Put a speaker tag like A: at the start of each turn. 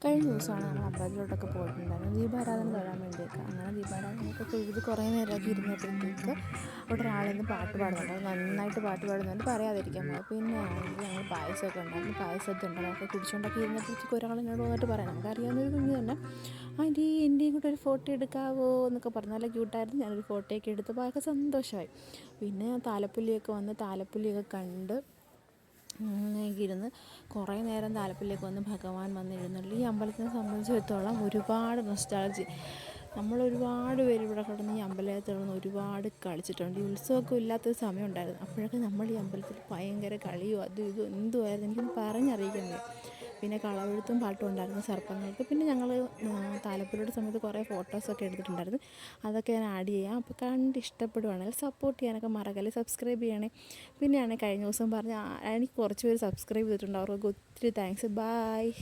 A: കഴിഞ്ഞ ദിവസമാണ് നമ്മൾ അമ്പലത്തിലോട്ടൊക്കെ പോയിട്ടുണ്ടായിരുന്നു ദീപാരാധന തൊഴാൻ വേണ്ടിയൊക്കെ. അങ്ങനെ ദീപാരാധനയൊക്കെ തൊഴുത് കുറേ നേരമൊക്കെ ഇരുന്നപ്പോഴത്തേക്ക് അവിടെ ഒരാളിന്ന് പാട്ട് പാടുന്നുണ്ട്. അത് നന്നായിട്ട് പാട്ട് പാടുന്നുണ്ട്, പറയാതിരിക്കാൻ പറ്റില്ല. പിന്നെ ആണെങ്കിൽ ഞങ്ങൾ പായസമൊക്കെ ഉണ്ടായിരുന്നു, പായസമൊക്കെ ഉണ്ട്. അതൊക്കെ കുടിച്ചുകൊണ്ടൊക്കെ ഇരുന്നപ്പോഴത്തേക്ക് ഒരാൾ എന്നോട് വന്നിട്ട് പറയാം, നമുക്കറിയാവുന്നൊരു കുഞ്ഞ് തന്നെ, ആൻറ്റി എൻ്റെയും കൂടെ ഒരു ഫോട്ടോ എടുക്കാവോ എന്നൊക്കെ പറഞ്ഞു. നല്ല ക്യൂട്ടായിരുന്നു. ഞാനൊരു ഫോട്ടോയൊക്കെ എടുത്തപ്പോൾ അതൊക്കെ സന്തോഷമായി. പിന്നെ താലപ്പൊലിയൊക്കെ വന്ന് താലപ്പൊലിയൊക്കെ കണ്ട് അങ്ങനെയൊക്കെ ഇരുന്ന് കുറേ നേരം താലപ്പൊലിയൊക്കെ വന്ന് ഭഗവാൻ വന്ന് എഴുന്നള്ളി. ഈ അമ്പലത്തിനെ സംബന്ധിച്ചിടത്തോളം ഒരുപാട് നൊസ്റ്റാൾജി. നമ്മളൊരുപാട് പേര് ഇവിടെ കിടന്ന് ഈ അമ്പലത്തിൽ കിടന്ന് ഒരുപാട് കളിച്ചിട്ടുണ്ട്. ഈ ഉത്സവമൊക്കെ ഇല്ലാത്തൊരു സമയം ഉണ്ടായിരുന്നു. അപ്പോഴൊക്കെ നമ്മൾ ഈ അമ്പലത്തിൽ ഭയങ്കര കളിയും അതും ഇതും എന്തുമായിരുന്നു, എനിക്കൊന്നും പറഞ്ഞറിയിക്കുന്നത്. പിന്നെ കളവെഴുത്തും പാട്ടും ഉണ്ടായിരുന്നു സർപ്പങ്ങൾക്ക്. പിന്നെ ഞങ്ങൾ താലപ്പൊലിയുടെ സമയത്ത് കുറേ ഫോട്ടോസൊക്കെ എടുത്തിട്ടുണ്ടായിരുന്നു. അതൊക്കെ ഞാൻ ആഡ് ചെയ്യാം. അപ്പോൾ കണ്ട് ഇഷ്ടപ്പെടുവാണെങ്കിൽ സപ്പോർട്ട് ചെയ്യാനൊക്കെ മറക്കല്ലേ, സബ്സ്ക്രൈബ് ചെയ്യണേ. പിന്നെയാണ് കഴിഞ്ഞ ദിവസം പറഞ്ഞ എനിക്ക് കുറച്ച് പേര് സബ്സ്ക്രൈബ് ചെയ്തിട്ടുണ്ട്, അവർക്ക് ഒത്തിരി താങ്ക്സ്. ബായ്.